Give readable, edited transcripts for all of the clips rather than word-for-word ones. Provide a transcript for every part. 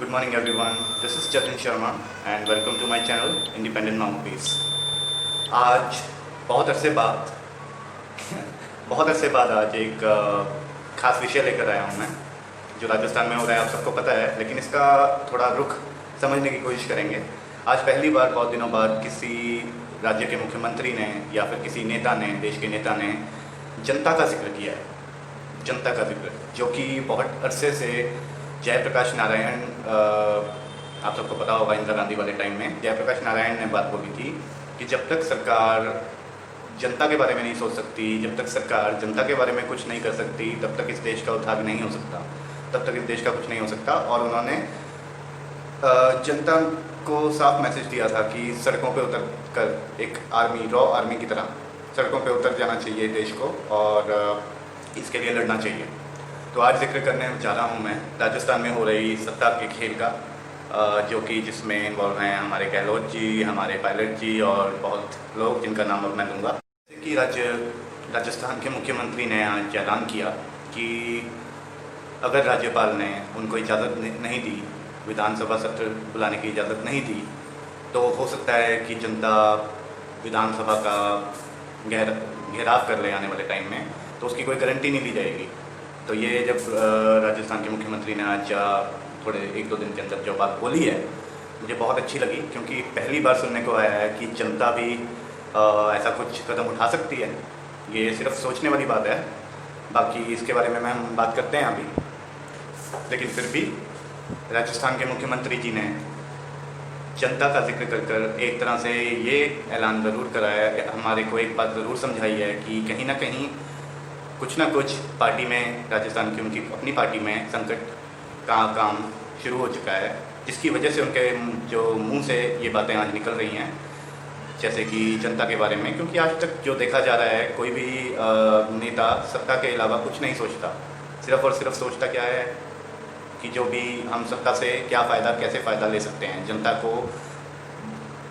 Good morning everyone. This is Jatin Sharma and welcome to my channel Independent Mouthpiece. आज बहुत अरसे बाद बहुत अरसे बाद आज एक ख़ास विषय लेकर आया हूँ मैं, जो राजस्थान में हो रहा है आप सबको पता है, लेकिन इसका थोड़ा रुख समझने की कोशिश करेंगे। आज पहली बार बहुत दिनों बाद किसी राज्य के मुख्यमंत्री ने या फिर किसी नेता ने, देश के नेता ने जनता का जिक्र किया है। जनता का जिक्र जो कि बहुत अरसे से जयप्रकाश नारायण, आप सबको पता होगा इंदिरा गांधी वाले टाइम में जयप्रकाश नारायण ने बात बोली थी कि जब तक सरकार जनता के बारे में नहीं सोच सकती, जब तक सरकार जनता के बारे में कुछ नहीं कर सकती, तब तक इस देश का उद्धार नहीं हो सकता, तब तक इस देश का कुछ नहीं हो सकता। और उन्होंने जनता को साफ मैसेज दिया था कि सड़कों पे उतर कर एक आर्मी, रॉ आर्मी की तरह सड़कों पे उतर जाना चाहिए देश को और इसके लिए लड़ना चाहिए। तो आज जिक्र करने जा रहा हूँ मैं राजस्थान में हो रही सत्ता के खेल का, जो कि जिसमें इन्वॉल्व हैं हमारे गहलोत जी, हमारे पायलट जी और बहुत लोग जिनका नाम अब मैं लूँगा। जैसे कि राजस्थान के मुख्यमंत्री ने आज ऐलान किया कि अगर राज्यपाल ने उनको इजाज़त नहीं दी, विधानसभा सत्र बुलाने की इजाज़त नहीं दी, तो हो सकता है कि जनता विधानसभा का घेराव कर ले आने वाले टाइम में, तो उसकी कोई गारंटी नहीं दी जाएगी। तो ये जब राजस्थान के मुख्यमंत्री ने आज थोड़े 1-2 दिन के अंदर जो बात बोली है, मुझे बहुत अच्छी लगी, क्योंकि पहली बार सुनने को आया है कि जनता भी ऐसा कुछ कदम उठा सकती है। ये सिर्फ सोचने वाली बात है, बाकी इसके बारे में हम बात करते हैं अभी। लेकिन फिर भी राजस्थान के मुख्यमंत्री जी ने जनता का जिक्र कर एक तरह से ये ऐलान ज़रूर कराया है, हमारे को एक बात ज़रूर समझाई है कि कहीं ना कहीं कुछ ना कुछ पार्टी में, राजस्थान की उनकी अपनी पार्टी में संकट का काम शुरू हो चुका है, जिसकी वजह से उनके जो मुंह से ये बातें आज निकल रही हैं, जैसे कि जनता के बारे में। क्योंकि आज तक जो देखा जा रहा है, कोई भी नेता सत्ता के अलावा कुछ नहीं सोचता, सिर्फ और सिर्फ सोचता क्या है कि जो भी हम सत्ता से क्या फ़ायदा, कैसे फ़ायदा ले सकते हैं, जनता को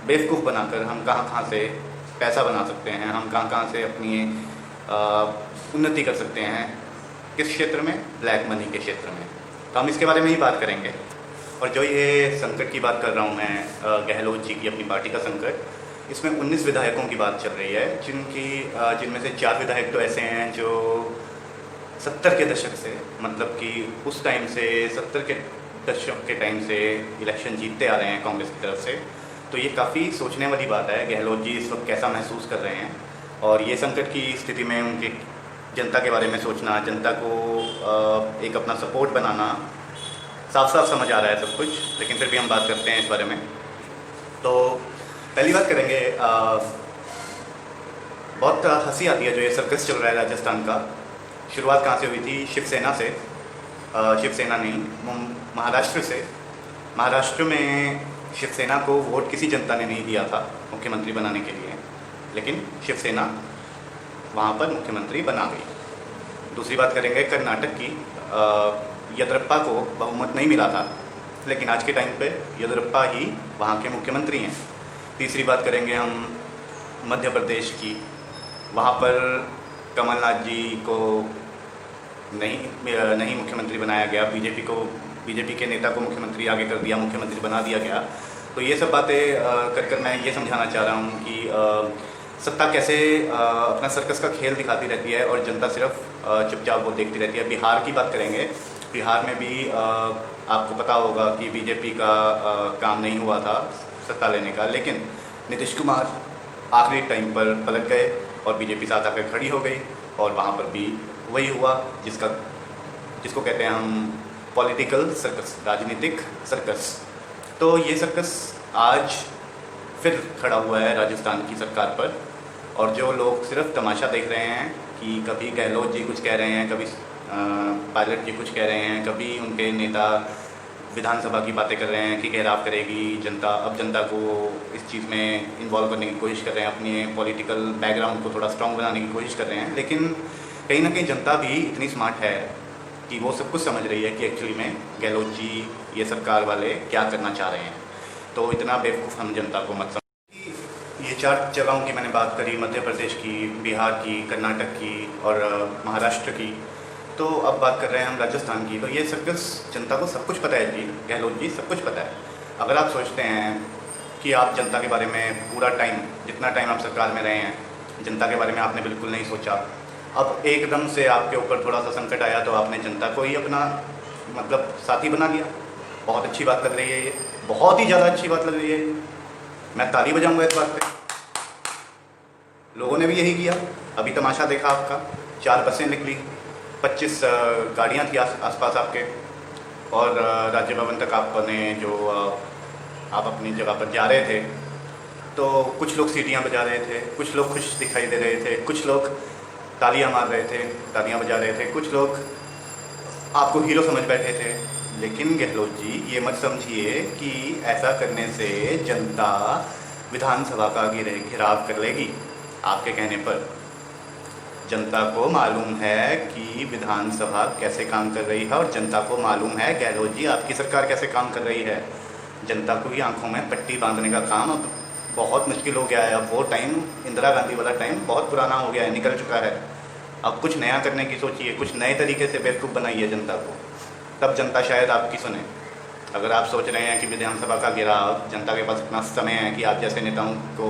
बेवकूफ़ बनाकर हम कहाँ कहाँ से पैसा बना सकते हैं, हम कहाँ कहाँ से अपनी उन्नति कर सकते हैं। किस क्षेत्र में? ब्लैक मनी के क्षेत्र में। तो हम इसके बारे में ही बात करेंगे। और जो ये संकट की बात कर रहा हूँ मैं, गहलोत जी की अपनी पार्टी का संकट, इसमें 19 विधायकों की बात चल रही है, जिनमें से 4 विधायक तो ऐसे हैं जो 70 के दशक से, मतलब कि उस टाइम से 70 के दशक के टाइम से इलेक्शन जीतते आ रहे हैं कांग्रेस की तरफ से। तो ये काफ़ी सोचने वाली बात है, गहलोत जी इस वक्त कैसा महसूस कर रहे हैं, और ये संकट की स्थिति में उनकी जनता के बारे में सोचना, जनता को एक अपना सपोर्ट बनाना, साफ साफ समझ आ रहा है सब कुछ। लेकिन फिर भी हम बात करते हैं इस बारे में। तो पहली बात करेंगे, बहुत हंसी आती है जो ये सर्कस चल रहा है राजस्थान का। शुरुआत कहाँ से हुई थी? शिवसेना से, शिवसेना नहीं, महाराष्ट्र से। महाराष्ट्र में शिवसेना को वोट किसी जनता ने नहीं दिया था मुख्यमंत्री बनाने के लिए, लेकिन शिवसेना वहाँ पर मुख्यमंत्री बना गई। दूसरी बात करेंगे कर्नाटक की। येदियुरप्पा को बहुमत नहीं मिला था, लेकिन आज के टाइम पे येदियुरप्पा ही वहाँ के मुख्यमंत्री हैं। तीसरी बात करेंगे हम मध्य प्रदेश की। वहाँ पर कमलनाथ जी को नहीं मुख्यमंत्री बनाया गया, बीजेपी के नेता को मुख्यमंत्री आगे कर दिया, मुख्यमंत्री बना दिया गया। तो ये सब बातें कर मैं ये समझाना चाह रहा हूँ कि सत्ता कैसे अपना सर्कस का खेल दिखाती रहती है और जनता सिर्फ चुपचाप वो देखती रहती है। बिहार की बात करेंगे। बिहार में भी आपको पता होगा कि बीजेपी का काम नहीं हुआ था सत्ता लेने का, लेकिन नीतीश कुमार आखिरी टाइम पर पलट गए और बीजेपी साथ आकर खड़ी हो गई, और वहाँ पर भी वही हुआ जिसको कहते हैं हम पॉलिटिकल सर्कस, राजनीतिक सर्कस। तो ये सर्कस आज फिर खड़ा हुआ है राजस्थान की सरकार पर, और जो लोग सिर्फ तमाशा देख रहे हैं कि कभी गहलोत जी कुछ कह रहे हैं, कभी पायलट जी कुछ कह रहे हैं, कभी उनके नेता विधानसभा की बातें कर रहे हैं कि घेराव करेगी जनता। अब जनता को इस चीज़ में इन्वॉल्व करने की कोशिश कर रहे हैं, अपने पॉलिटिकल बैकग्राउंड को थोड़ा स्ट्रॉन्ग बनाने की कोशिश कर रहे हैं। लेकिन कहीं ना कहीं जनता भी इतनी स्मार्ट है कि वो सब कुछ समझ रही है कि एक्चुअली में गहलोत जी, ये सरकार वाले क्या करना चाह रहे हैं। तो इतना बेवकूफ़ हम जनता को मत समझ। ये 4 जगहों की मैंने बात करी, मध्य प्रदेश की, बिहार की, कर्नाटक की और महाराष्ट्र की। तो अब बात कर रहे हैं हम राजस्थान की। तो ये सर्कस जनता को सब कुछ पता है जी, गहलोत जी, सब कुछ पता है। अगर आप सोचते हैं कि आप जनता के बारे में पूरा टाइम, जितना टाइम आप सरकार में रहे हैं, जनता के बारे में आपने बिल्कुल नहीं सोचा, अब एकदम से आपके ऊपर थोड़ा सा संकट आया तो आपने जनता को ही अपना मतलब साथी बना लिया। बहुत अच्छी बात लग रही है ये, बहुत ही ज़्यादा अच्छी बात लग रही है। मैं ताली बजाऊंगा इस बात पे। लोगों ने भी यही किया। अभी तमाशा देखा आपका, 4 बसें निकली, 25 गाड़ियाँ थी आसपास आपके, और राज्य भवन तक आपने जो आप अपनी जगह पर जा रहे थे तो कुछ लोग सीटियाँ बजा रहे थे, कुछ लोग खुश दिखाई दे रहे थे, कुछ लोग तालियां मार रहे थे, तालियां बजा रहे थे, कुछ लोग आपको हीरो समझ बैठे थे। लेकिन गहलोत जी ये मत समझिए कि ऐसा करने से जनता विधानसभा का घेराव कर लेगी। आपके कहने पर जनता को मालूम है कि विधानसभा कैसे काम कर रही है, और जनता को मालूम है गहलोत जी आपकी सरकार कैसे काम कर रही है। जनता को भी आंखों में पट्टी बांधने का काम अब बहुत मुश्किल हो गया है। अब वो टाइम, इंदिरा गांधी वाला टाइम बहुत पुराना हो गया है, निकल चुका है। अब कुछ नया करने की सोचिए, कुछ नए तरीके से बेवकूफ़ बनाइए जनता को, तब जनता शायद आपकी सुने। अगर आप सोच रहे हैं कि विधानसभा का घेराव, जनता के पास इतना समय है कि आप जैसे नेताओं को,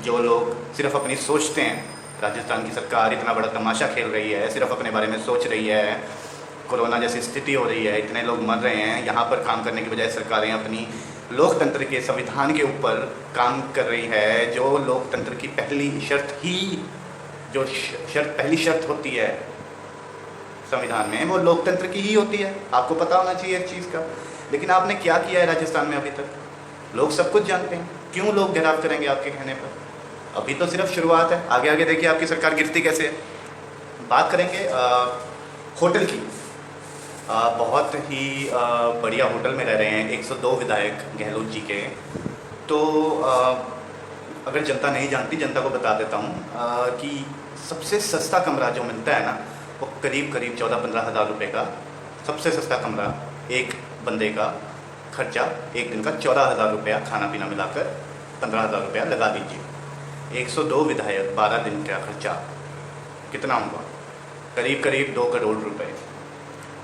जो लोग सिर्फ अपनी सोचते हैं, राजस्थान की सरकार इतना बड़ा तमाशा खेल रही है, सिर्फ अपने बारे में सोच रही है, कोरोना जैसी स्थिति हो रही है, इतने लोग मर रहे हैं, यहाँ पर काम करने की बजाय सरकारें अपनी लोकतंत्र के संविधान के ऊपर काम कर रही है। जो लोकतंत्र की पहली शर्त ही, जो पहली शर्त होती है संविधान में, वो लोकतंत्र की ही होती है। आपको पता होना चाहिए एक चीज़ का। लेकिन आपने क्या किया है राजस्थान में अभी तक? लोग सब कुछ जानते हैं। क्यों लोग घेराव करेंगे आपके कहने पर? अभी तो सिर्फ शुरुआत है, आगे आगे देखिए आपकी सरकार गिरती कैसे है। बात करेंगे होटल की। बहुत ही बढ़िया होटल में रह रहे हैं 102 विधायक गहलोत जी के। तो अगर जनता नहीं जानती, जनता को बता देता हूँ कि सबसे सस्ता कमरा जो मिलता है ना, वो करीब 14-15 हज़ार रुपये का सबसे सस्ता कमरा, एक बंदे का खर्चा एक दिन का 14 हज़ार रुपया, खाना पीना मिलाकर 15 हज़ार रुपया लगा दीजिए। 102 विधायक, 12 दिन का खर्चा कितना होगा? करीब 2 करोड़ रुपए।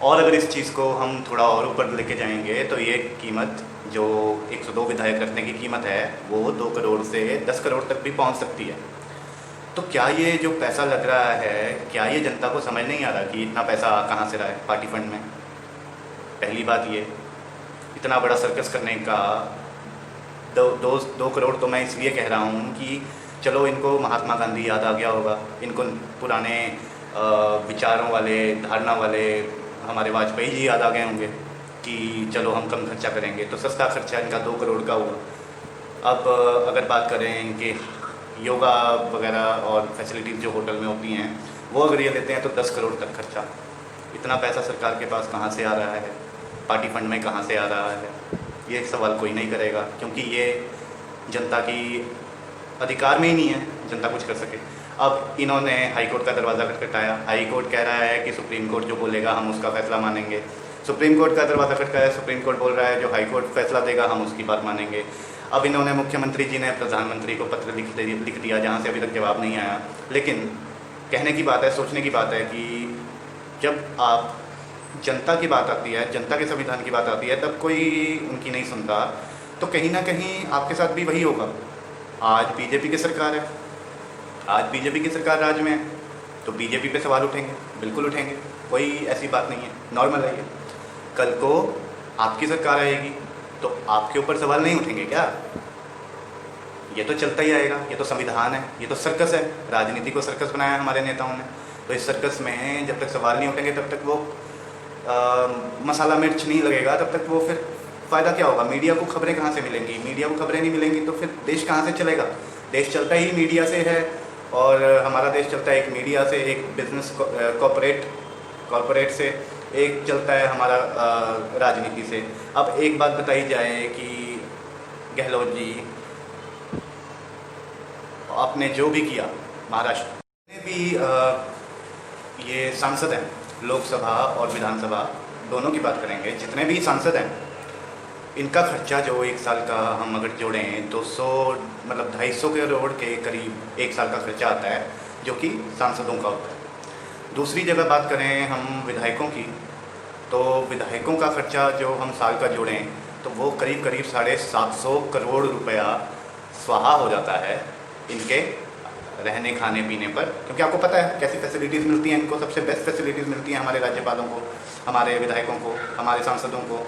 और अगर इस चीज़ को हम थोड़ा और ऊपर लेके जाएंगे तो ये कीमत, जो 102 विधायक रखने की कीमत है, वो 2 करोड़ से 10 करोड़ तक भी पहुंच सकती है। तो क्या ये जो पैसा लग रहा है, क्या ये जनता को समझ नहीं आ रहा कि इतना पैसा कहाँ से रहा है? पार्टी फंड में। पहली बात ये, इतना बड़ा सर्कस करने का 2 करोड़ तो मैं इसलिए कह रहा हूँ कि चलो इनको महात्मा गांधी याद आ गया होगा, इनको पुराने विचारों वाले, धारणा वाले हमारे वाजपेयी जी याद आ गए होंगे कि चलो हम कम खर्चा करेंगे, तो सस्ता खर्चा इनका 2 करोड़ का हुआ। अब अगर बात करें कि योगा वगैरह और फैसिलिटीज़ जो होटल में होती हैं, वो अगर ये लेते हैं तो 10 करोड़ तक खर्चा। इतना पैसा सरकार के पास कहाँ से आ रहा है? पार्टी फंड में कहाँ से आ रहा है? ये सवाल कोई नहीं करेगा, क्योंकि ये जनता की अधिकार में ही नहीं है जनता कुछ कर सके। अब इन्होंने हाई कोर्ट का दरवाज़ा खटखटाया। हाई कोर्ट कह रहा है कि सुप्रीम कोर्ट जो बोलेगा हम उसका फैसला मानेंगे। सुप्रीम कोर्ट का दरवाज़ा खटकाया, सुप्रीम कोर्ट बोल रहा है जो हाई कोर्ट फैसला देगा हम उसकी बात मानेंगे। अब इन्होंने, मुख्यमंत्री जी ने प्रधानमंत्री को पत्र लिख दिया, जहाँ से अभी तक जवाब नहीं आया। लेकिन कहने की बात है, सोचने की बात है कि जब आप जनता की बात आती है, जनता के संविधान की बात आती है, तब कोई उनकी नहीं सुनता। तो कहीं ना कहीं आपके साथ भी वही होगा। आज बीजेपी की सरकार है, आज बीजेपी की सरकार राज में है, तो बीजेपी पे सवाल उठेंगे, बिल्कुल उठेंगे, कोई ऐसी बात नहीं है, नॉर्मल है ये। कल को आपकी सरकार आएगी तो आपके ऊपर सवाल नहीं उठेंगे क्या? ये तो चलता ही आएगा, ये तो संविधान है, ये तो सर्कस है। राजनीति को सर्कस बनाया हमारे नेताओं ने, तो इस सर्कस में जब तक सवाल नहीं उठेंगे तब तक वो मसाला मिर्च नहीं लगेगा, तब तक वो फिर फ़ायदा क्या होगा? मीडिया को खबरें कहाँ से मिलेंगी? मीडिया को खबरें नहीं मिलेंगी तो फिर देश कहाँ से चलेगा? देश चलता ही मीडिया से है, और हमारा देश चलता है एक मीडिया से, एक बिजनेस कॉरपोरेट से, एक चलता है हमारा राजनीति से। अब एक बात बताई जाए कि गहलोत जी आपने जो भी किया महाराष्ट्र में भी, ये सांसद हैं लोकसभा और विधानसभा दोनों की बात करेंगे, जितने भी सांसद हैं, इनका खर्चा जो एक साल का हम अगर जोड़ें 200 मतलब 250 करोड़ के करीब एक साल का खर्चा आता है, जो कि सांसदों का होता है। दूसरी जगह बात करें हम विधायकों की, तो विधायकों का खर्चा जो हम साल का जोड़ें तो वो करीब करीब 750 करोड़ रुपया स्वाहा हो जाता है इनके रहने खाने पीने पर। क्योंकि आपको पता है कैसी फैसिलिटीज़ मिलती हैं इनको, सबसे बेस्ट फैसिलिटीज़ मिलती हैं हमारे राज्यपालों को, हमारे विधायकों को, हमारे सांसदों को।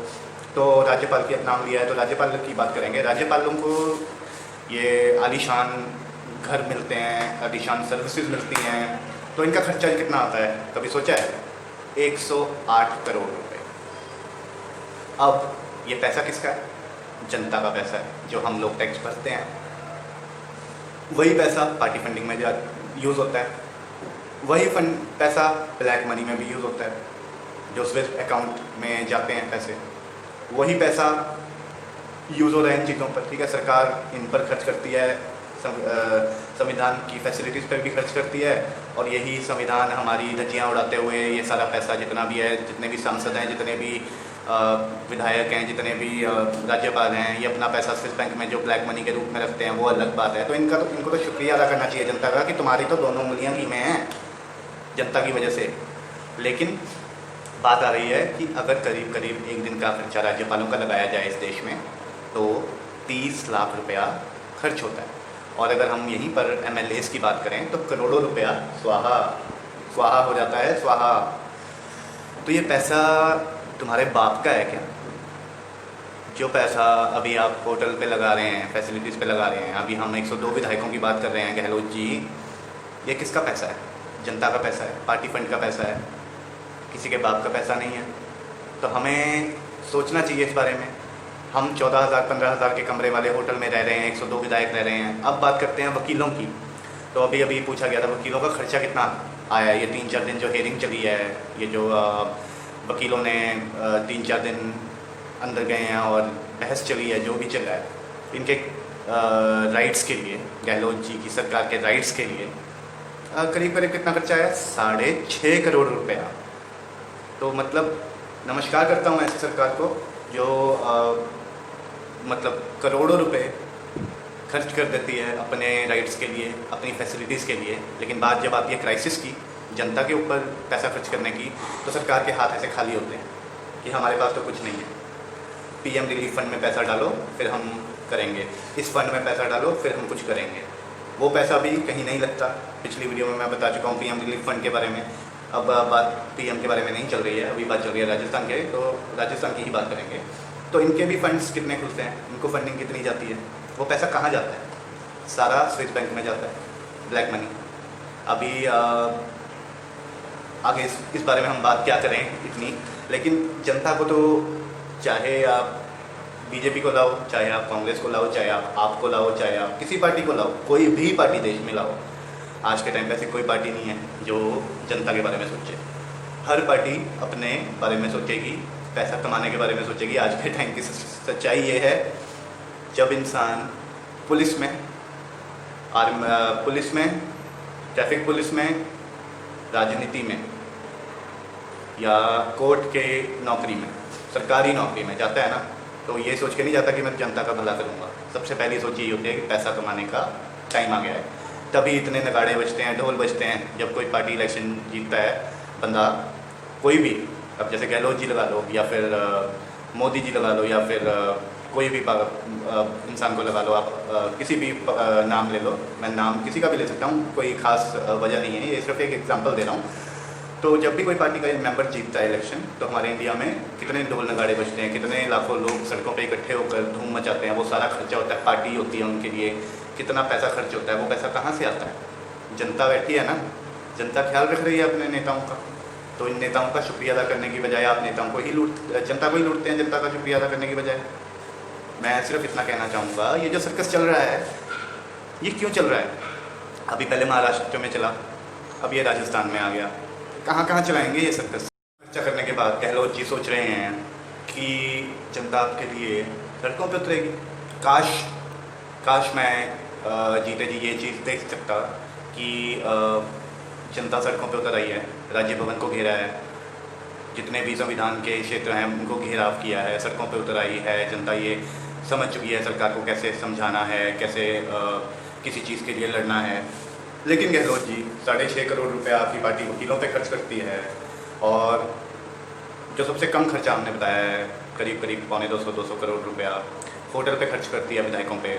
तो राज्यपाल की अब नाम लिया है तो राज्यपाल की बात करेंगे। राज्यपालों को ये आलीशान घर मिलते हैं, आलीशान सर्विसेज मिलती हैं, तो इनका खर्चा कितना आता है कभी सोचा है? 108 करोड़ रुपए। अब ये पैसा किसका है? जनता का पैसा है, जो हम लोग टैक्स भरते हैं। वही पैसा पार्टी फंडिंग में यूज़ होता है, वही पैसा ब्लैक मनी में भी यूज़ होता है, जो स्विफ्ट अकाउंट में जाते हैं पैसे, वही पैसा यूज़ हो रहा है इन चीज़ों पर। ठीक है, सरकार इन पर खर्च करती है, संविधान की फैसिलिटीज़ पर भी खर्च करती है, और यही संविधान हमारी धज्जियाँ उड़ाते हुए ये सारा पैसा जितना भी है, जितने भी सांसद हैं, जितने भी विधायक हैं, जितने भी राज्यपाल हैं, ये अपना पैसा स्विस बैंक में जो ब्लैक मनी के रूप में रखते हैं, वो अलग बात है। तो इनको तो शुक्रिया अदा करना चाहिए जनता का कि तुम्हारी तो दोनों उंगलियां घी में हैं जनता की वजह से। लेकिन बात आ रही है कि अगर करीब करीब एक दिन का खर्चा राज्यपालों का लगाया जाए इस देश में तो 30 लाख रुपया खर्च होता है, और अगर हम यहीं पर MLAs की बात करें तो करोड़ों रुपया स्वाहा हो जाता है, स्वाहा। तो ये पैसा तुम्हारे बाप का है क्या? जो पैसा अभी आप होटल पे लगा रहे हैं, फैसिलिटीज़ पे लगा रहे हैं, अभी हम 102 विधायकों की बात कर रहे हैं, गहलोत जी, ये किसका पैसा है? जनता का पैसा है, पार्टी फंड का पैसा है, किसी के बाप का पैसा नहीं है। तो हमें सोचना चाहिए इस बारे में। हम 14,000 15,000 के कमरे वाले होटल में रह रहे हैं, 102 विधायक रह रहे हैं। अब बात करते हैं वकीलों की। तो अभी पूछा गया था वकीलों का खर्चा कितना आया है। ये 3-4 दिन जो हेयरिंग चली है, ये जो वकीलों ने 3-4 दिन अंदर गए हैं और बहस चली है, जो भी चल रहा है, इनके राइट्स के लिए, गहलोत जी की सरकार के राइट्स के लिए करीब करीब कितना खर्चा है? 6.5 करोड़ रुपया। तो मतलब नमस्कार करता हूँ ऐसी सरकार को जो मतलब करोड़ों रुपए खर्च कर देती है अपने राइट्स के लिए, अपनी फैसिलिटीज़ के लिए। लेकिन बात जब आती है क्राइसिस की, जनता के ऊपर पैसा खर्च करने की, तो सरकार के हाथ ऐसे खाली होते हैं कि हमारे पास तो कुछ नहीं है। PM रिलीफ फंड में पैसा डालो फिर हम करेंगे, इस फंड में पैसा डालो फिर हम कुछ करेंगे। वो पैसा भी कहीं नहीं लगता। पिछली वीडियो में मैं बता चुका हूँ PM रिलीफ फंड के बारे में। अब बात PM के बारे में नहीं चल रही है, अभी बात चल रही है राजस्थान के, तो राजस्थान की ही बात करेंगे। तो इनके भी फंड्स कितने खुलते हैं, इनको फंडिंग कितनी जाती है, वो पैसा कहाँ जाता है? सारा स्विस बैंक में जाता है, ब्लैक मनी। अभी आगे इस बारे में हम बात क्या करें इतनी, लेकिन जनता को तो चाहे आप BJP को लाओ, चाहे आप कांग्रेस को लाओ, चाहे आपको लाओ, चाहे आप किसी पार्टी को लाओ, कोई भी पार्टी देश में लाओ, आज के टाइम पे ऐसी कोई पार्टी नहीं है जो जनता के बारे में सोचे। हर पार्टी अपने बारे में सोचेगी, पैसा कमाने के बारे में सोचेगी। आज के टाइम की सच्चाई ये है, जब इंसान पुलिस में, ट्रैफिक पुलिस में, राजनीति में या कोर्ट के नौकरी में, सरकारी नौकरी में जाता है ना, तो ये सोच के नहीं जाता कि मैं जनता का भला करूँगा। सबसे पहली सोच ये होती है कि पैसा कमाने का टाइम आ गया है। तभी इतने नगाड़े बजते हैं, ढोल बजते हैं जब कोई पार्टी इलेक्शन जीतता है बंदा, कोई भी। अब जैसे गहलोत जी लगा लो, या फिर मोदी जी लगा लो, या फिर कोई भी इंसान को लगा लो, आप किसी भी नाम ले लो, मैं नाम किसी का भी ले सकता हूँ, कोई ख़ास वजह नहीं है, ये सिर्फ एक एग्जांपल दे रहा हूँ। तो जब भी कोई पार्टी का मेंबर जीतता है इलेक्शन, तो हमारे इंडिया में कितने ढोल नगाड़े बजते हैं, कितने लाखों लोग सड़कों पे इकट्ठे होकर धूम मचाते हैं। वो सारा खर्चा होता है, पार्टी होती है उनके लिए, कितना पैसा खर्च होता है, वो पैसा कहाँ से आता है? जनता बैठी है ना, जनता ख्याल रख रही है अपने नेताओं का। तो इन नेताओं का शुक्रिया अदा करने की बजाय आप नेताओं को ही जनता को ही लूटते हैं, जनता का शुक्रिया अदा करने की बजाय। मैं सिर्फ इतना कहना चाहूँगा, ये जो सर्कस चल रहा है, ये क्यों चल रहा है? अभी पहले महाराष्ट्र में चला, अब ये राजस्थान में आ गया। कहाँ कहाँ चलाएंगे ये सर्कस? खर्चा करने के बाद गहलोत जी सोच रहे हैं कि जनता आपके लिए सड़कों पर उतरेगी। काश मैं जीते जी ये चीज़ देख सकता कि जनता सड़कों पर उतर आई है, राज्य भवन को घेरा है, जितने भी संविधान के क्षेत्र हैं उनको घेराव किया है, सड़कों पर उतर आई है जनता। ये समझ चुकी है सरकार को कैसे समझाना है, कैसे किसी चीज़ के लिए लड़ना है। लेकिन गहलोत जी 6.5 करोड़ रुपया आपकी पार्टी वकीलों पे खर्च करती है, और जो सबसे कम खर्चा हमने बताया है करीब करीब 250 करोड़ रुपया होटल पे खर्च करती है विधायकों पे,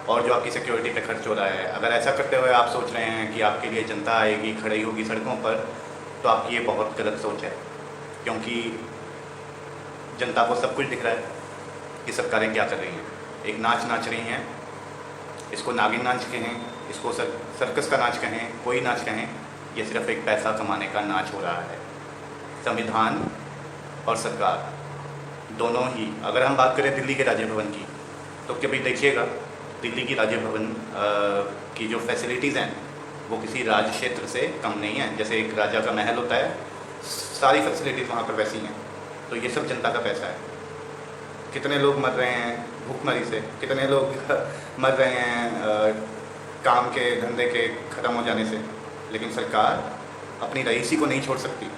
और जो आपकी सिक्योरिटी पे खर्च हो रहा है। अगर ऐसा करते हुए आप सोच रहे हैं कि आपके लिए जनता आएगी, खड़ी होगी सड़कों पर, तो आपकी ये बहुत गलत सोच है, क्योंकि जनता को सब कुछ दिख रहा है कि सरकारें क्या कर रही हैं। एक नाच नाच रही हैं, इसको नागिन नाच कहें, इसको सर्कस का नाच कहें, कोई नाच कहें, ये सिर्फ एक पैसा कमाने का नाच हो रहा है। संविधान और सरकार दोनों ही, अगर हम बात करें दिल्ली के राज्य भवन की, तो कभी देखिएगा दिल्ली की राज्य भवन की जो फैसिलिटीज़ हैं वो किसी राज्य क्षेत्र से कम नहीं है। जैसे एक राजा का महल होता है, सारी फैसिलिटीज़ वहाँ पर वैसी हैं। तो ये सब जनता का पैसा है। कितने लोग मर रहे हैं भूखमरी से, कितने लोग मर रहे हैं काम के धंधे के ख़त्म हो जाने से, लेकिन सरकार अपनी रईसी को नहीं छोड़ सकती।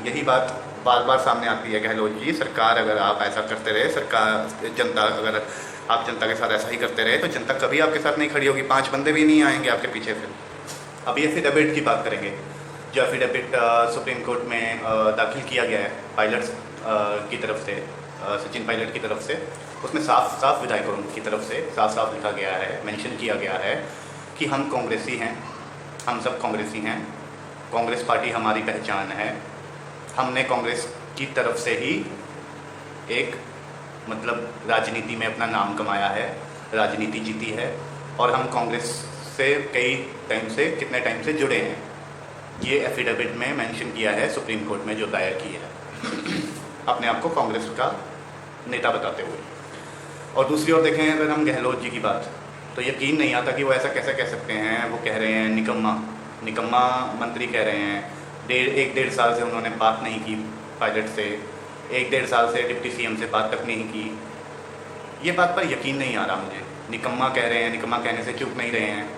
यही बात बार बार सामने आती है गहलोत जी। सरकार अगर आप ऐसा करते रहे, जनता अगर आप जनता के साथ ऐसा ही करते रहे, तो जनता कभी आपके साथ नहीं खड़ी होगी। 5 बंदे भी नहीं आएंगे आपके पीछे फिर। अब एफिडेविट की बात करेंगे। जो एफिडेविट सुप्रीम कोर्ट में दाखिल किया गया है पायलट्स की तरफ से, सचिन पायलट की तरफ से, उसमें साफ साफ विधायकों की तरफ से साफ साफ लिखा गया है, मेंशन किया गया है कि हम कांग्रेसी हैं, हम सब कांग्रेसी हैं, कांग्रेस पार्टी हमारी पहचान है। हमने कांग्रेस की तरफ से ही एक राजनीति में अपना नाम कमाया है, राजनीति जीती है, और हम कांग्रेस से कितने टाइम से जुड़े हैं। ये एफिडेविट में मेंशन किया है सुप्रीम कोर्ट में, जो दायर की है अपने आप को कांग्रेस का नेता बताते हुए। और दूसरी ओर देखें अगर हम गहलोत जी की बात, तो यकीन नहीं आता कि वो ऐसा कैसे कह सकते हैं। वो कह रहे हैं निकम्मा मंत्री कह रहे हैं। 1.5 साल से उन्होंने बात नहीं की पायलट से, 1.5 साल से डिप्टी सीएम से बात तक नहीं की। ये बात पर यकीन नहीं आ रहा मुझे। निकम्मा कह रहे हैं, निकम्मा कहने से चुप नहीं रहे हैं।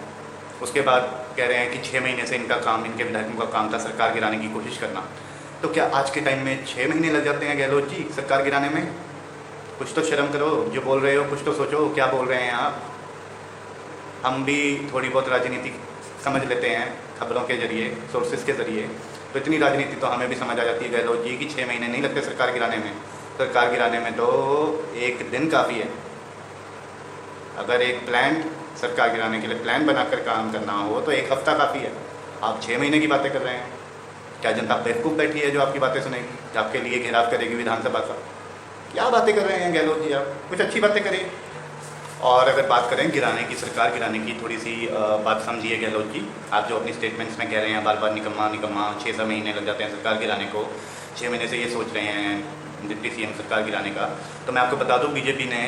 उसके बाद कह रहे हैं कि 6 महीने से इनका काम, इनके विधायकों का काम था सरकार गिराने की कोशिश करना। तो क्या आज के टाइम में 6 महीने लग जाते हैं गहलोत जी सरकार गिराने में? कुछ तो शर्म करो, जो बोल रहे हो कुछ तो सोचो, क्या बोल रहे हैं आप। हम भी थोड़ी बहुत राजनीति समझ लेते हैं खबरों के ज़रिए, सोर्सेज के ज़रिए, तो इतनी राजनीति तो हमें भी समझ आ जाती है गहलोत जी कि 6 महीने नहीं लगते सरकार गिराने में। सरकार गिराने में तो 1 दिन काफ़ी है। अगर एक प्लान सरकार गिराने के लिए प्लान बनाकर काम करना हो तो 1 हफ्ता काफ़ी है। आप 6 महीने की बातें कर रहे हैं। क्या जनता बेवकूफ़ बैठी है जो आपकी बातें सुनेगी, आपके लिए घेराव करेगी विधानसभा का? क्या बातें कर रहे हैं गहलोत जी आप? कुछ अच्छी बातें करें। और अगर बात करें गिराने की, सरकार गिराने की, थोड़ी सी बात समझिए गहलोत जी। आप जो अपनी स्टेटमेंट्स में कह रहे हैं बार बार निकम्मा 6 महीने लग जाते हैं सरकार गिराने को, 6 महीने से ये सोच रहे हैं डिप्टी सीएम सरकार गिराने का, तो मैं आपको बता दूं बीजेपी ने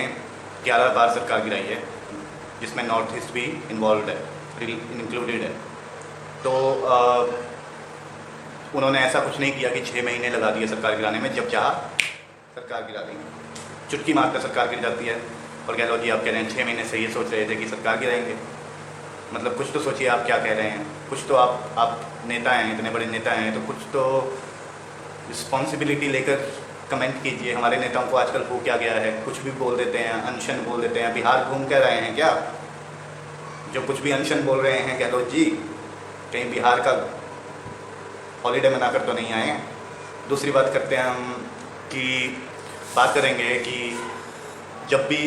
11 बार सरकार गिराई है, जिसमें नॉर्थ ईस्ट भी इन्वॉल्व है, इंक्लूडेड है। तो उन्होंने ऐसा कुछ नहीं किया कि 6 महीने लगा दिए सरकार गिराने में। जब चाहा सरकार गिरा दी, चुटकी मारकर सरकार गिर जाती है। और गहलोत जी आप कह रहे हैं 6 महीने से ये सोच रहे थे कि सरकार गिराएंगे। कुछ तो सोचिए आप क्या कह रहे हैं। कुछ तो आप नेता हैं, इतने बड़े नेता हैं, तो कुछ तो रिस्पॉन्सिबिलिटी लेकर कमेंट कीजिए। हमारे नेताओं को आजकल हो क्या गया है, कुछ भी बोल देते हैं, अनशन बोल देते हैं। बिहार घूम कर रहे हैं क्या? जो कुछ भी अनशन बोल रहे हैं गहलोत जी, कहीं बिहार का हॉलीडे मनाकर तो नहीं आए हैं? दूसरी बात करते हैं हम कि बात करेंगे कि जब भी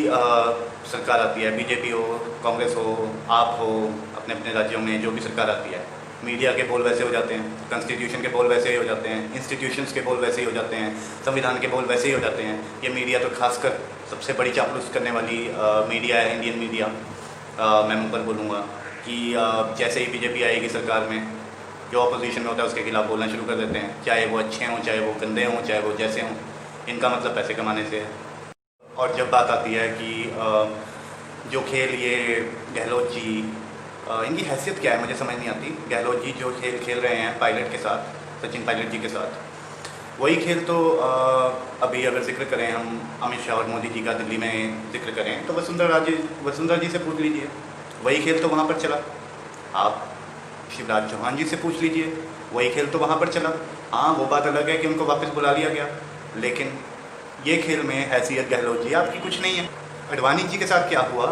सरकार आती है, बीजेपी हो, कांग्रेस हो, आप हो, अपने अपने राज्यों में जो भी सरकार आती है, मीडिया के बोल वैसे हो जाते हैं, कॉन्स्टिट्यूशन के बोल वैसे ही हो जाते हैं, इंस्टीट्यूशंस के बोल वैसे ही हो जाते हैं, संविधान के बोल वैसे ही हो जाते हैं। ये मीडिया तो खासकर सबसे बड़ी चापलूस करने वाली मीडिया है, इंडियन मीडिया। मैं मुँह पर बोलूँगा कि जैसे ही बीजेपी आएगी सरकार में, जो अपोजिशन में होता है उसके खिलाफ बोलना शुरू कर देते हैं, चाहे वो अच्छे हों, चाहे वो गंदे हों, चाहे वो जैसे हों। इनका मतलब पैसे कमाने से है। और जब बात आती है कि जो खेल ये गहलोत जी, इनकी हैसियत क्या है मुझे समझ नहीं आती। गहलोत जी जो खेल खेल रहे हैं पायलट के साथ, सचिन पायलट जी के साथ, वही खेल तो अभी अगर जिक्र करें हम अमित शाह और मोदी जी का दिल्ली में जिक्र करें तो वसुंधरा जी से पूछ लीजिए, वही खेल तो वहाँ पर चला। आप शिवराज चौहान जी से पूछ लीजिए, वही खेल तो वहाँ पर चला। हाँ, वो बात अलग है कि उनको वापस बुला लिया गया, लेकिन ये खेल में हैसियत गहलोत जी आपकी कुछ नहीं है। अडवाणी जी के साथ क्या हुआ,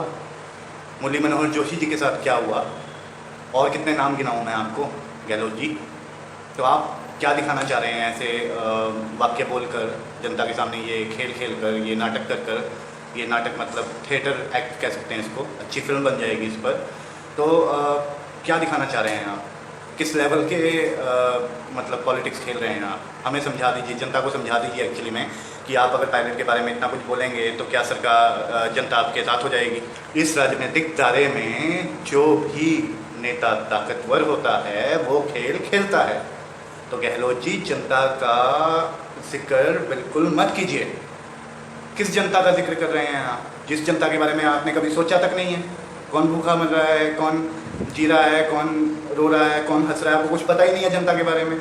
मुरली मनोहर जोशी जी के साथ क्या हुआ, और कितने नाम गिनाऊँ मैं आपको गहलोत जी। तो आप क्या दिखाना चाह रहे हैं ऐसे वाक्य बोलकर जनता के सामने, ये खेल खेल कर, ये नाटक कर कर, ये नाटक मतलब थिएटर एक्ट कह सकते हैं इसको, अच्छी फिल्म बन जाएगी इस पर। तो क्या दिखाना चाह रहे हैं आप, किस लेवल के मतलब पॉलिटिक्स खेल रहे हैं आप? हमें समझा दीजिए, जनता को समझा दीजिए एक्चुअली में, कि आप अगर पायलट के बारे में इतना कुछ बोलेंगे तो क्या सरकार जनता आपके साथ हो जाएगी? इस राजनीतिक दायरे में जो भी नेता ताकतवर होता है वो खेल खेलता है। तो गहलोत जी, जनता का जिक्र बिल्कुल मत कीजिए। किस जनता का जिक्र कर रहे हैं आप, जिस जनता के बारे में आपने कभी सोचा तक नहीं है? कौन भूखा मर रहा है, कौन जी रहा है, कौन रो रहा है, कौन हंस रहा है, आपको कुछ पता ही नहीं है जनता के बारे में।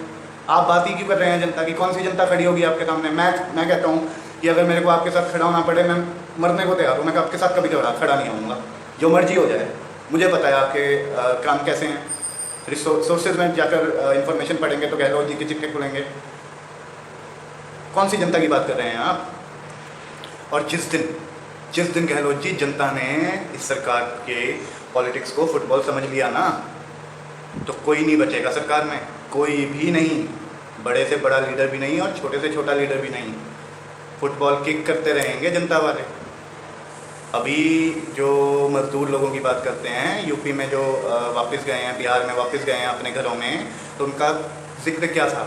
आप बात ही क्यों कर रहे हैं जनता की? कौन सी जनता खड़ी होगी आपके सामने? मैं कहता हूँ कि अगर मेरे को आपके साथ खड़ा होना पड़े, मैं मरने को तैयार हूँ, मैं आपके साथ कभी खड़ा नहीं होऊंगा, जो मर्जी हो जाए। मुझे पता है आपके काम कैसे हैं। सोर्सेज में जाकर इंफॉर्मेशन पढ़ेंगे तो गहलोत जी के चिट्ठे खुलेंगे। कौन सी जनता की बात कर रहे हैं आप? और जिस दिन गहलोत जी जनता ने इस सरकार के पॉलिटिक्स को फुटबॉल समझ लिया ना, तो कोई नहीं बचेगा सरकार में, कोई भी नहीं। बड़े से बड़ा लीडर भी नहीं और छोटे से छोटा लीडर भी नहीं। फुटबॉल किक करते रहेंगे जनता वाले। अभी जो मजदूर लोगों की बात करते हैं, यूपी में जो वापस गए हैं, बिहार में वापस गए हैं अपने घरों में, तो उनका जिक्र क्या था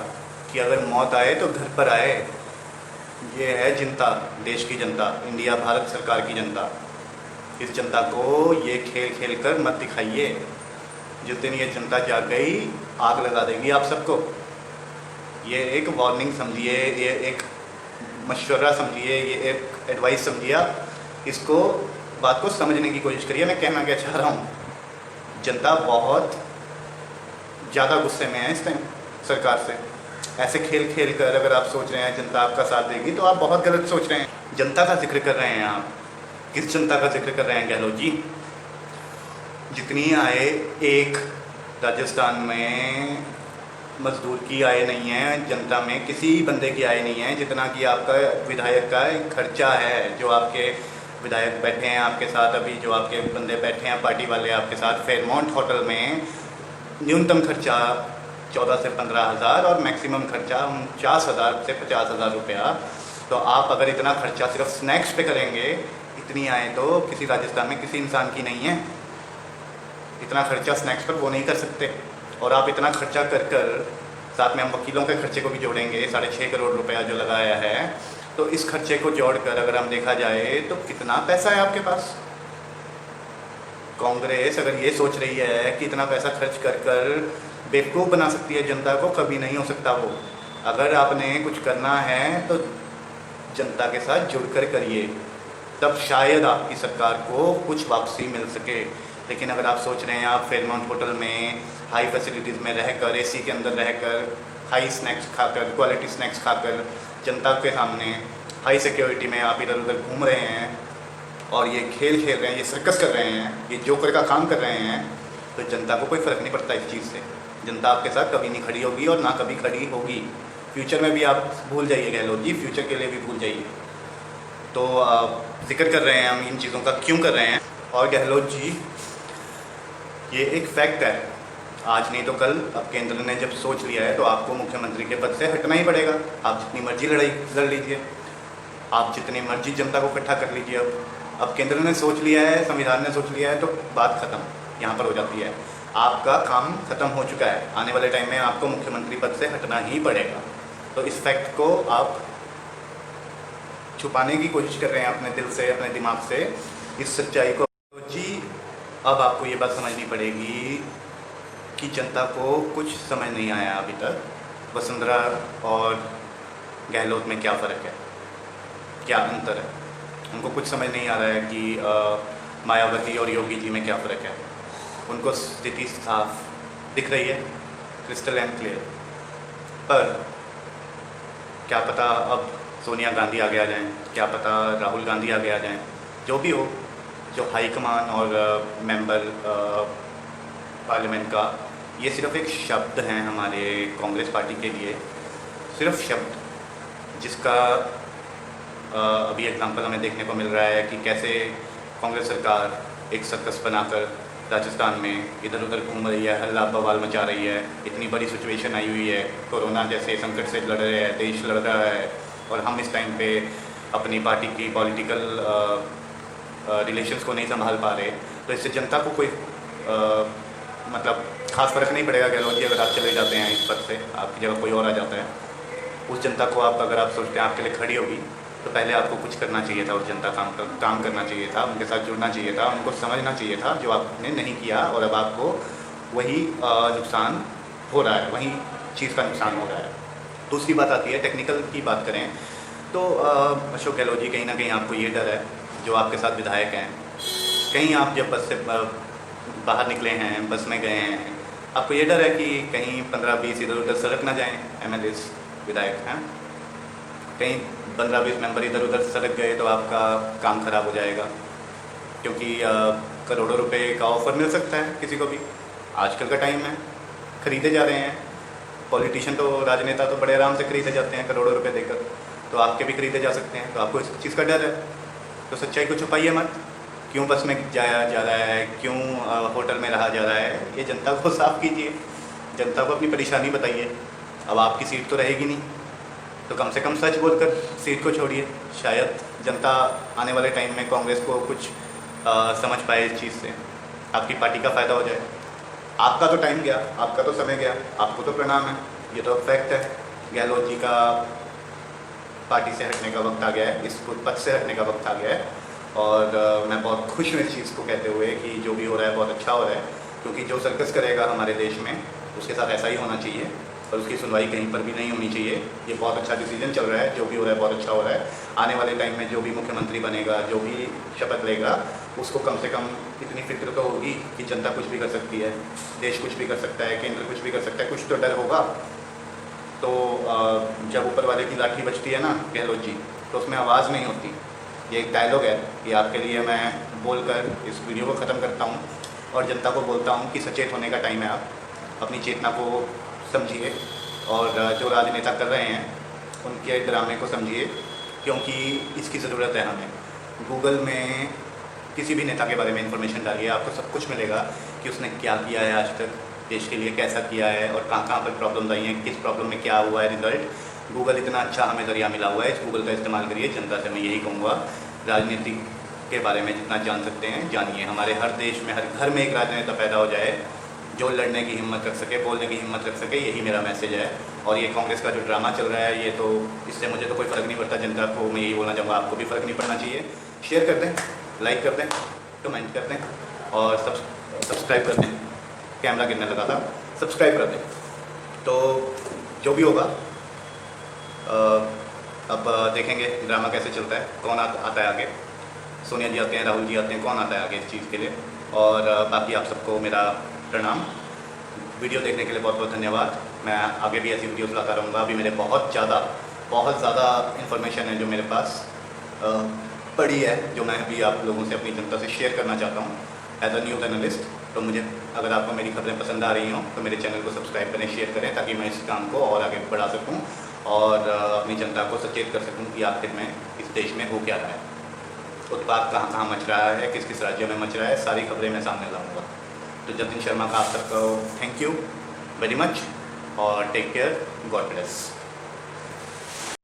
कि अगर मौत आए तो घर पर आए। ये है जनता, देश की जनता, इंडिया भारत सरकार की जनता। इस जनता को ये खेल खेल कर मत दिखाइए। जिस दिन ये जनता जाग गई, आग लगा देगी आप सबको। ये एक वार्निंग समझिए, ये एक मशवरा समझिए, ये एक एडवाइस समझिए। आप इसको, बात को समझने की कोशिश करिए। मैं कहना क्या चाह रहा हूँ, जनता बहुत ज़्यादा गुस्से में है इस टाइम सरकार से। ऐसे खेल खेल कर अगर आप सोच रहे हैं जनता आपका साथ देगी, तो आप बहुत गलत सोच रहे हैं। जनता का जिक्र कर रहे हैं आप। किस जनता का जिक्र कर रहे हैं गहलोत जी? जितनी आय एक राजस्थान में मजदूर की आय नहीं है, जनता में किसी बंदे की आय नहीं है जितना कि आपका विधायक का खर्चा है। जो आपके विधायक बैठे हैं आपके साथ, अभी जो आपके बंदे बैठे हैं पार्टी वाले आपके साथ फेयरमाउंट होटल में, न्यूनतम खर्चा 14 से 15 हज़ार और मैक्सिमम खर्चा 49,000 से 50,000 रुपया। तो आप अगर इतना खर्चा सिर्फ स्नैक्स पे करेंगे, इतनी आए तो किसी राजस्थान में किसी इंसान की नहीं है। इतना खर्चा स्नैक्स पर वो नहीं कर सकते। और आप इतना खर्चा कर कर, साथ में हम वकीलों के खर्चे को भी जोड़ेंगे, 6.5 करोड़ रुपया जो लगाया है, तो इस खर्चे को जोड़कर अगर हम देखा जाए तो कितना पैसा है आपके पास? कांग्रेस अगर ये सोच रही है कि इतना पैसा खर्च कर कर बेवकूफ़ बना सकती है जनता को, कभी नहीं हो सकता वो। अगर आपने कुछ करना है तो जनता के साथ जुड़कर करिए, तब शायद आपकी सरकार को कुछ वापसी मिल सके। लेकिन अगर आप सोच रहे हैं आप फेयरमाउंट होटल में हाई फैसिलिटीज़ में रहकर, एसी के अंदर रहकर, हाई स्नैक्स खाकर, क्वालिटी स्नैक्स खाकर, जनता के सामने हाई सिक्योरिटी में आप इधर उधर घूम रहे हैं और ये खेल खेल रहे हैं, ये सर्कस कर रहे हैं, ये जोकर का काम कर रहे हैं, तो जनता को कोई फ़र्क नहीं पड़ता इस चीज़ से। जनता आपके साथ कभी नहीं खड़ी होगी और ना कभी खड़ी होगी। फ्यूचर में भी आप भूल जाइए गहलोत जी, फ्यूचर के लिए भी भूल जाइए। तो जिक्र कर रहे हैं हम इन चीज़ों का, क्यों कर रहे हैं? और गहलोत जी, ये एक फैक्ट है, आज नहीं तो कल अब केंद्र ने जब सोच लिया है तो आपको मुख्यमंत्री के पद से हटना ही पड़ेगा। आप जितनी मर्जी लड़ाई लड़ लीजिए, आप जितनी मर्जी जनता को इकट्ठा कर लीजिए। अब केंद्र ने सोच लिया है, संविधान ने सोच लिया है, तो बात ख़त्म यहाँ पर हो जाती है। आपका काम ख़त्म हो चुका है। आने वाले टाइम में आपको मुख्यमंत्री पद से हटना ही पड़ेगा। तो इस फैक्ट को आप छुपाने की कोशिश कर रहे हैं अपने दिल से, अपने दिमाग से, इस सच्चाई को। जी, अब आपको ये बात समझनी पड़ेगी कि जनता को कुछ समझ नहीं आया अभी तक, वसुंधरा और गहलोत में क्या फ़र्क है, क्या अंतर है। उनको कुछ समझ नहीं आ रहा है कि मायावती और योगी जी में क्या फ़र्क है। उनको स्थिति साफ दिख रही है, क्रिस्टल एंड क्लियर। पर क्या पता अब सोनिया गांधी आगे आ जाएं, क्या पता राहुल गांधी आगे आ जाएं, जो भी हो, जो हाईकमान और मेंबर पार्लियामेंट का, ये सिर्फ एक शब्द हैं हमारे कांग्रेस पार्टी के लिए, सिर्फ शब्द, जिसका अभी एग्जांपल हमें देखने को मिल रहा है कि कैसे कांग्रेस सरकार एक सर्कस बनाकर राजस्थान में इधर उधर घूम रही है, हल्ला बवाल मचा रही है, इतनी बड़ी सिचुएशन आई हुई है, कोरोना जैसे संकट से लड़ रहे हैं, देश लड़ रहा है, और हम इस टाइम पे अपनी पार्टी की पॉलिटिकल रिलेशंस को नहीं संभाल पा रहे। तो इससे जनता को कोई मतलब खास फर्क नहीं पड़ेगा। गहलोत जी अगर आप चले जाते हैं इस पद से, आपकी जगह कोई और आ जाता है, उस जनता को आप अगर आप सोचते हैं आपके लिए खड़ी होगी, तो पहले आपको कुछ करना चाहिए था, उस जनता काम करना चाहिए था, उनके साथ जुड़ना चाहिए था, उनको समझना चाहिए था, जो आपने नहीं किया, और अब आपको वही नुकसान हो रहा है, वही चीज़ का नुकसान हो रहा है। दूसरी बात आती है टेक्निकल की बात करें तो अशोक गहलोत जी, कहीं ना कहीं आपको ये डर है, जो आपके साथ विधायक हैं, कहीं आप जब बस से बाहर निकले हैं, बस में गए हैं, आपको ये डर है कि कहीं 15-20 इधर उधर सड़क ना जाएँ, MLA विधायक हैं, कहीं 15-20 मेंबर इधर उधर सड़क गए तो आपका काम खराब हो जाएगा, क्योंकि करोड़ों रुपए का ऑफर मिल सकता है किसी को भी। आजकल का टाइम है, खरीदे जा रहे हैं पॉलिटिशियन, तो राजनेता तो बड़े आराम से खरीदे जाते हैं करोड़ों रुपए देकर, तो आपके भी खरीदे जा सकते हैं। तो आपको इस चीज़ का डर है, तो सच्चाई को छुपाइए मत, क्यों बस में जाया जा रहा है, क्यों होटल में रहा जा रहा है, ये जनता को साफ कीजिए, जनता को अपनी परेशानी बताइए। अब आपकी सीट तो रहेगी नहीं, तो कम से कम सच बोलकर सीट को छोड़िए, शायद जनता आने वाले टाइम में कांग्रेस को कुछ समझ पाए इस चीज़ से, आपकी पार्टी का फ़ायदा हो जाए। आपका तो टाइम गया, आपका तो समय गया, आपको तो प्रणाम है, ये तो फैक्ट है। गहलोत जी का पार्टी से हटने का वक्त आ गया है, इस पद से हटने का वक्त आ गया है, और मैं बहुत खुश हूँ इस चीज़ को कहते हुए कि जो भी हो रहा है बहुत अच्छा हो रहा है, क्योंकि जो सर्कस करेगा हमारे देश में उसके साथ ऐसा ही होना चाहिए, और उसकी सुनवाई कहीं पर भी नहीं होनी चाहिए। ये बहुत अच्छा डिसीजन चल रहा है, जो भी हो रहा है बहुत अच्छा हो रहा है। आने वाले टाइम में जो भी मुख्यमंत्री बनेगा, जो भी शपथ लेगा, उसको कम से कम इतनी फिक्र तो होगी कि जनता कुछ भी कर सकती है, देश कुछ भी कर सकता है, केंद्र कुछ भी कर सकता है, कुछ तो डर होगा। तो जब ऊपर वाले की लाठी बजती है ना गहलोत जी, तो उसमें आवाज़ नहीं होती। ये एक डायलॉग है, ये आपके लिए मैं बोलकर इस वीडियो को ख़त्म करता हूँ, और जनता को बोलता हूँ कि सचेत होने का टाइम है। आप अपनी चेतना को समझिए, और जो राजनेता कर रहे हैं उनके ड्रामे को समझिए, क्योंकि इसकी ज़रूरत है हमें। गूगल में किसी भी नेता के बारे में इंफॉर्मेशन डालिए, आपको सब कुछ मिलेगा कि उसने क्या किया है आज तक, देश के लिए कैसा किया है, और कहाँ कहाँ पर प्रॉब्लम आई हैं, किस प्रॉब्लम में क्या हुआ है रिजल्ट। गूगल इतना अच्छा हमें ज़रिया मिला हुआ है, इस गूगल का इस्तेमाल करिए। जनता से मैं यही कहूँगा, राजनीति के बारे में जितना जान सकते हैं जानिए। हमारे हर देश में, हर घर में एक राजनेता पैदा हो जाए जो लड़ने की हिम्मत रख सके, बोलने की हिम्मत रख सके, यही मेरा मैसेज है। और ये कांग्रेस का जो ड्रामा चल रहा है, ये तो इससे मुझे तो कोई फ़र्क नहीं पड़ता। जनता को मैं यही बोलना चाहूँगा, आपको भी फ़र्क नहीं पड़ना चाहिए। शेयर कर दें, लाइक कर दें, कमेंट कर दें, और सब्सक्राइब कर दें। कैमरा गिरने लगा था, सब्सक्राइब कर दें। तो जो भी होगा अब देखेंगे ड्रामा कैसे चलता है, कौन आता है आगे। सोनिया जी आते हैं, राहुल जी आते हैं, कौन आता है आगे इस चीज़ के लिए। और बाकी आप सबको मेरा प्रणाम। वीडियो देखने के लिए बहुत बहुत धन्यवाद। मैं आगे भी ऐसी वीडियोस लाता रहूँगा। अभी मेरे बहुत ज़्यादा इन्फॉर्मेशन है जो मेरे पास पड़ी है, जो मैं भी आप लोगों से, अपनी जनता से शेयर करना चाहता हूँ एज अ न्यूज़ एनालिस्ट। तो मुझे, अगर आपको मेरी खबरें पसंद आ रही हों तो मेरे चैनल को सब्सक्राइब करें, शेयर करें, ताकि मैं इस काम को और आगे बढ़ा सकूँ और अपनी जनता को सचेत कर सकूँ कि आखिर में इस देश में हो क्या रहा है, उत्पाद कहाँ कहाँ मच रहा है, किस किस राज्य में मच रहा है, सारी खबरें मैं सामने लाऊंगा। तो जतिन शर्मा का आप सबको थैंक यू वेरी मच, और टेक केयर, गॉड ब्लेस।